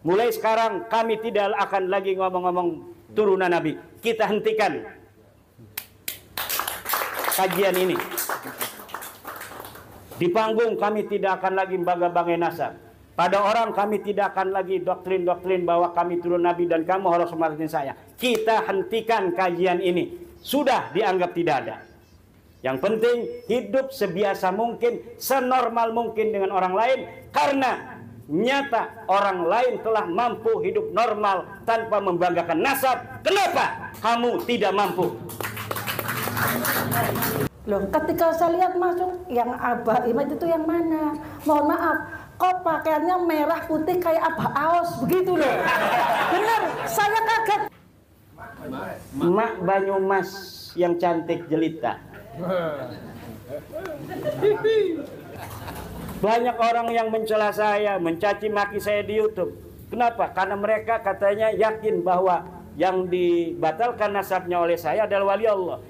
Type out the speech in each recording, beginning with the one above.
Mulai sekarang kami tidak akan lagi ngomong-ngomong turunan Nabi. Kita hentikan kajian ini. Di panggung kami tidak akan lagi bangga-banggai nasab. Pada orang kami tidak akan lagi doktrin-doktrin bahwa kami turun Nabi dan kamu harus hormatin saya. Kita hentikan kajian ini. Sudah dianggap tidak ada. Yang penting hidup sebiasa mungkin, senormal mungkin dengan orang lain. Karena nyata orang lain telah mampu hidup normal tanpa membanggakan nasab. Kenapa kamu tidak mampu? Loh, ketika saya lihat masuk yang Abah Imad itu yang mana? Mohon maaf, kok pakaiannya merah putih kayak Abah Aos begitu loh. Bener, saya kaget. Mak Banyumas yang cantik jelita. Banyak orang yang mencela saya, mencaci maki saya di YouTube. Kenapa? Karena mereka katanya yakin bahwa yang dibatalkan nasabnya oleh saya adalah wali Allah.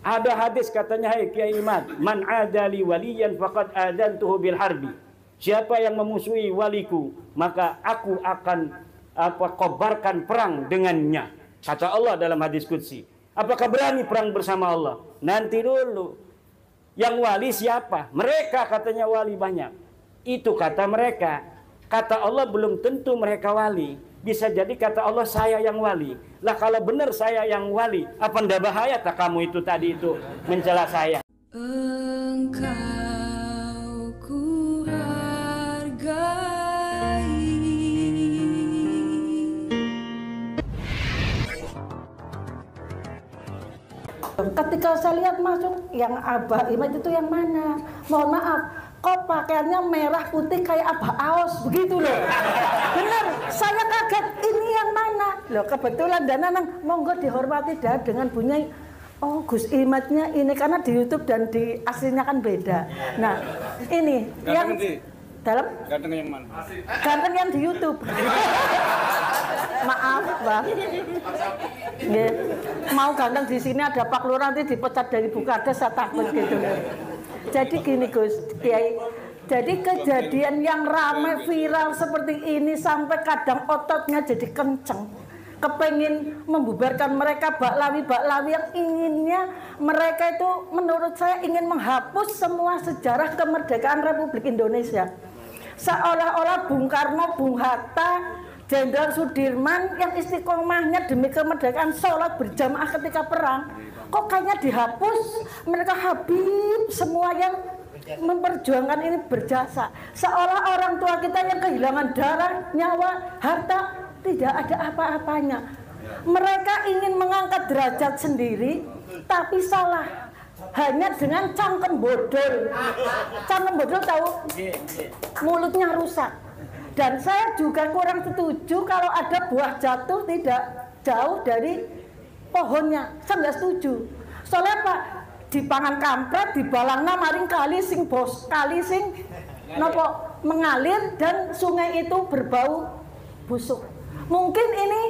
Ada hadis katanya, hai Kiai Imad, man adali waliyan faqad adantuhu bil harbi. Siapa yang memusuhi waliku, maka aku akan kobarkan perang dengannya. Kata Allah dalam hadis qudsi. Apakah berani perang bersama Allah? Nanti dulu. Yang wali siapa? Mereka katanya wali banyak. Itu kata mereka. Kata Allah belum tentu mereka wali. Bisa jadi kata Allah saya yang wali. Lah kalau benar saya yang wali, apa ndak bahaya tak kamu itu tadi itu mencela saya? Engkau ku hargai. Ketika saya lihat masuk yang Abah Imad itu yang mana? Mohon maaf, kok pakaiannya merah putih kayak Abah Aos begitu loh. Bener, saya kaget, ini yang mana? Loh kebetulan dan Nanang monggo dihormati dah dengan bunyi oh Gus Imadnya ini, karena di YouTube dan di aslinya kan beda. Nah ini yang dalam ganteng yang mana? ganteng yang di YouTube. Maaf Bang. Nggih. Mau ganteng di sini ada Pak Lurah nanti dipecat dari Bukades, saya takut gitu. Jadi gini Gus Kiai, jadi kejadian yang ramai viral seperti ini sampai kadang ototnya jadi kenceng, kepengin membubarkan mereka baklawi-baklawi yang inginnya mereka itu menurut saya ingin menghapus semua sejarah kemerdekaan Republik Indonesia. Seolah-olah Bung Karno, Bung Hatta, Jenderal Sudirman yang istiqomahnya demi kemerdekaan sholat berjamaah ketika perang, kok kayaknya dihapus. Mereka habib semua yang memperjuangkan ini berjasa. Seolah orang tua kita yang kehilangan darah, nyawa, harta tidak ada apa-apanya. Mereka ingin mengangkat derajat sendiri, tapi salah. Hanya dengan cangkem bodol. Cangkem bodol tahu? Mulutnya rusak. Dan saya juga kurang setuju kalau ada buah jatuh tidak jauh dari pohonnya. Saya nggak setuju. Soalnya apa? Dipangan kampret, dibalangna maring kali sing bos, kali sing nopo mengalir dan sungai itu berbau busuk. Mungkin ini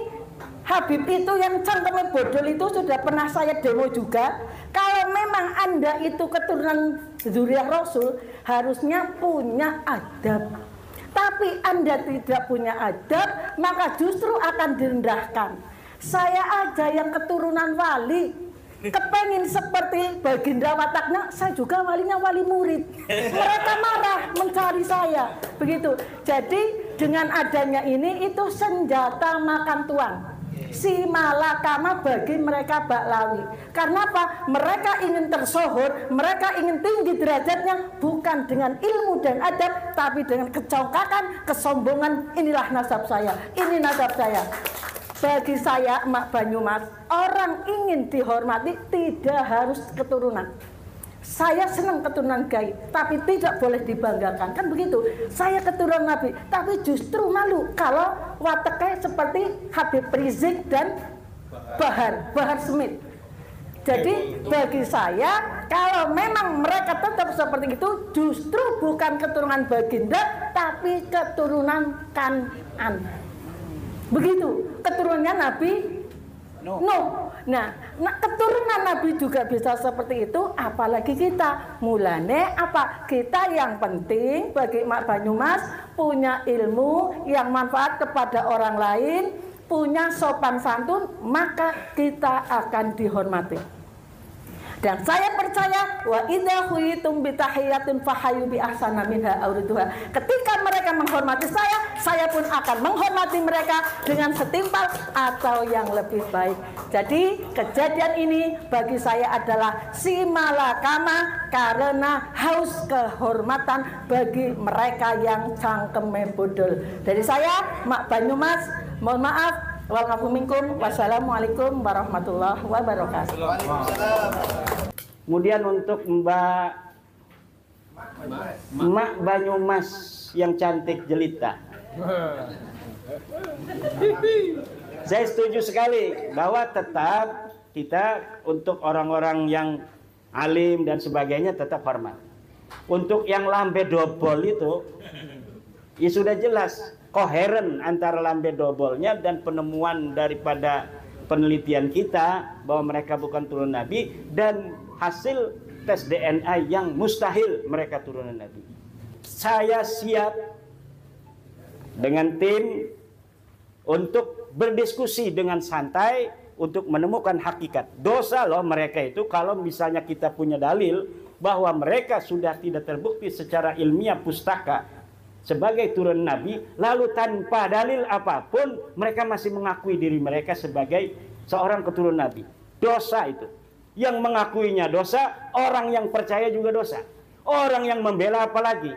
Habib itu yang cangkemnya bodol itu sudah pernah saya demo juga. Kalau memang Anda itu keturunan zuriyah Rasul, harusnya punya adab. Tapi Anda tidak punya adab, maka justru akan direndahkan. Saya aja yang keturunan wali, kepengin seperti Baginda wataknya, saya juga walinya wali murid. Mereka marah mencari saya, begitu. Jadi dengan adanya ini itu senjata makan tuan. Si malakama bagi mereka baklawi. Karena apa? Mereka ingin tersohor, mereka ingin tinggi derajatnya bukan dengan ilmu dan adab, tapi dengan kecongkakan, kesombongan. Inilah nasab saya, ini nasab saya. Bagi saya, Mak Banyumas, orang ingin dihormati tidak harus keturunan. Saya senang keturunan Gai, tapi tidak boleh dibanggakan, kan begitu. Saya keturunan Nabi, tapi justru malu kalau wateknya seperti Habib Rizik dan Bahar Smith. Jadi bagi saya, kalau memang mereka tetap seperti itu, justru bukan keturunan Baginda, tapi keturunan Kanan. Begitu, keturunannya Nabi Nuh. Nah, Nah, keturunan Nabi juga bisa seperti itu, apalagi kita. Mulane apa? Kita yang penting bagi Mak Banyumas punya ilmu yang manfaat kepada orang lain, punya sopan santun, maka kita akan dihormati. Dan saya percaya wa idza huyitum bi tahiyatin fahayu bi ahsana minha aw rudduha. Ketika mereka menghormati saya pun akan menghormati mereka dengan setimpal atau yang lebih baik. Jadi kejadian ini bagi saya adalah simalakama karena haus kehormatan bagi mereka yang cangkeme bodol. Dari saya Mak Banyumas, mohon maaf. Wassalamualaikum warahmatullahi wabarakatuh. Kemudian untuk Mak Banyumas yang cantik jelita, saya setuju sekali bahwa tetap kita untuk orang-orang yang alim dan sebagainya tetap hormat. Untuk yang lambe dobol itu, ya sudah jelas koheren antara lambe dobolnya dan penemuan daripada penelitian kita bahwa mereka bukan turunan Nabi dan hasil tes DNA yang mustahil mereka turunan Nabi. Saya siap dengan tim untuk berdiskusi dengan santai untuk menemukan hakikat. Dosa loh mereka itu kalau misalnya kita punya dalil bahwa mereka sudah tidak terbukti secara ilmiah pustaka sebagai turunan Nabi, lalu tanpa dalil apapun mereka masih mengakui diri mereka sebagai seorang keturunan Nabi. Dosa itu. Yang mengakuinya dosa, orang yang percaya juga dosa. Orang yang membela apalagi.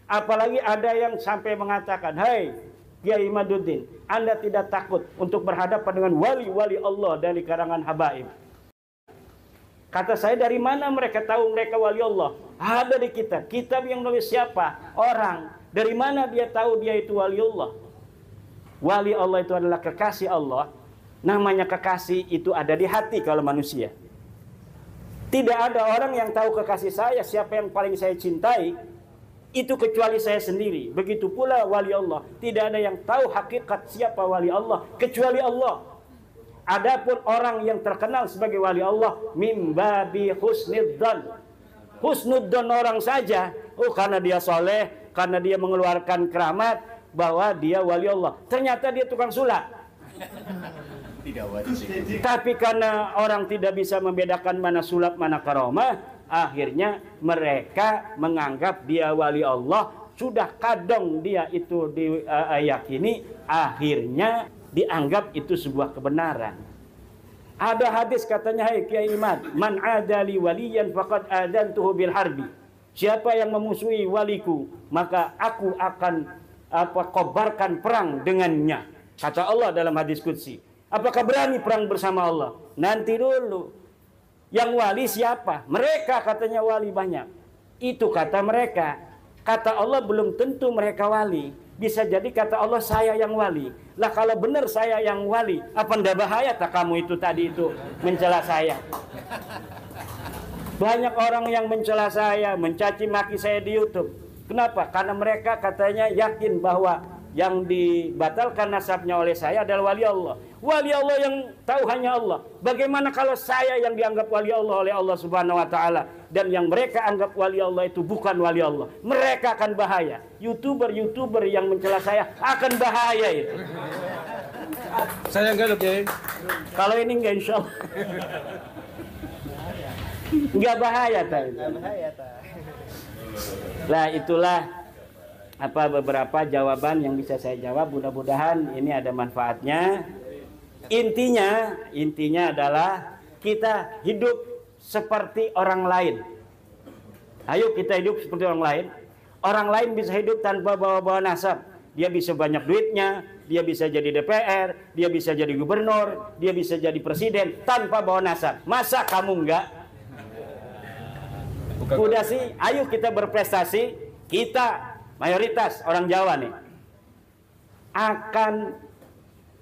Apalagi ada yang sampai mengatakan, "Hai Kiai Imaduddin, Anda tidak takut untuk berhadapan dengan wali-wali Allah dari karangan habaib?" Kata saya, dari mana mereka tahu mereka wali Allah? Ada di kitab. Kitab yang nulis siapa? Orang. Dari mana dia tahu dia itu wali Allah? Wali Allah itu adalah kekasih Allah. Namanya kekasih itu ada di hati kalau manusia. Tidak ada orang yang tahu kekasih saya, siapa yang paling saya cintai, itu kecuali saya sendiri. Begitu pula wali Allah. Tidak ada yang tahu hakikat siapa wali Allah, kecuali Allah. Adapun orang yang terkenal sebagai wali Allah, mimbabi husnidzan. Husnudzan orang saja, karena dia soleh, karena dia mengeluarkan keramat, bahwa dia wali Allah. Ternyata dia tukang sulap. Tapi karena orang tidak bisa membedakan mana sulap mana karomah, akhirnya mereka menganggap dia wali Allah. Sudah kadang dia itu diyakini, akhirnya dianggap itu sebuah kebenaran. Ada hadis katanya, "Hai Kiai Imad, man adali waliyan faqad adantuhu bil harbi." Siapa yang memusuhi waliku, maka aku akan kobarkan perang dengannya. Kata Allah dalam hadis qudsi. Apakah berani perang bersama Allah? Nanti dulu. Yang wali siapa? Mereka katanya wali banyak. Itu kata mereka. Kata Allah belum tentu mereka wali. Bisa jadi kata Allah saya yang wali. Lah kalau benar saya yang wali, apa ndak bahaya tak kamu itu tadi itu mencela saya? Banyak orang yang mencela saya, mencaci maki saya di YouTube. Kenapa? Karena mereka katanya yakin bahwa yang dibatalkan nasabnya oleh saya adalah wali Allah. Wali Allah yang tahu hanya Allah. Bagaimana kalau saya yang dianggap wali Allah oleh Allah Subhanahu wa taala dan yang mereka anggap wali Allah itu bukan wali Allah? Mereka akan bahaya. YouTuber yang mencela saya akan bahaya itu. Saya enggak loh, Kiai. Kalau ini enggak, insya Allah. Enggak bahaya tadi. Lah itulah beberapa jawaban yang bisa saya jawab. Mudah-mudahan ini ada manfaatnya. Intinya adalah kita hidup seperti orang lain. Ayo kita hidup seperti orang lain. Orang lain bisa hidup tanpa bawa-bawa nasab. Dia bisa banyak duitnya, dia bisa jadi DPR, dia bisa jadi gubernur, dia bisa jadi presiden tanpa bawa nasab. Masa kamu enggak? Udah sih, ayo kita berprestasi. Kita mayoritas orang Jawa nih akan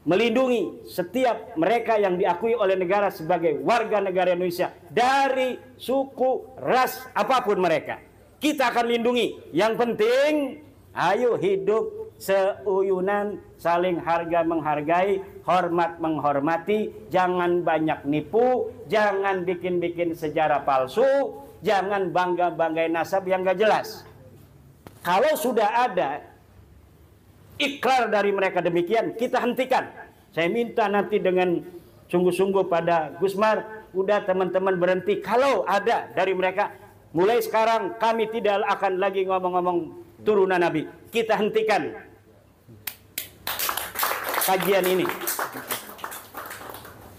melindungi setiap mereka yang diakui oleh negara sebagai warga negara Indonesia dari suku, ras, apapun mereka. Kita akan lindungi. Yang penting, ayo hidup seuyunan, saling harga menghargai, hormat menghormati, jangan banyak nipu, jangan bikin-bikin sejarah palsu, jangan bangga-banggain nasab yang gak jelas. Kalau sudah ada ikrar dari mereka demikian, kita hentikan. Saya minta nanti dengan sungguh-sungguh pada Gusmar, udah teman-teman berhenti. Kalau ada dari mereka, mulai sekarang kami tidak akan lagi ngomong-ngomong turunan Nabi. Kita hentikan kajian ini.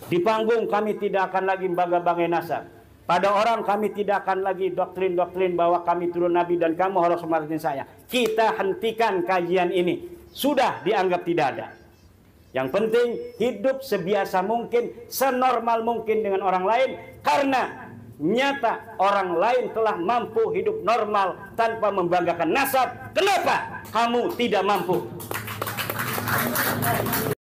Di panggung kami tidak akan lagi bangga-banggain nasab. Pada orang kami tidak akan lagi doktrin-doktrin bahwa kami turun Nabi dan kamu harus hormatin saya. Kita hentikan kajian ini. Sudah dianggap tidak ada. Yang penting hidup sebiasa mungkin, senormal mungkin dengan orang lain, karena nyata orang lain telah mampu hidup normal tanpa membanggakan nasab. Kenapa kamu tidak mampu?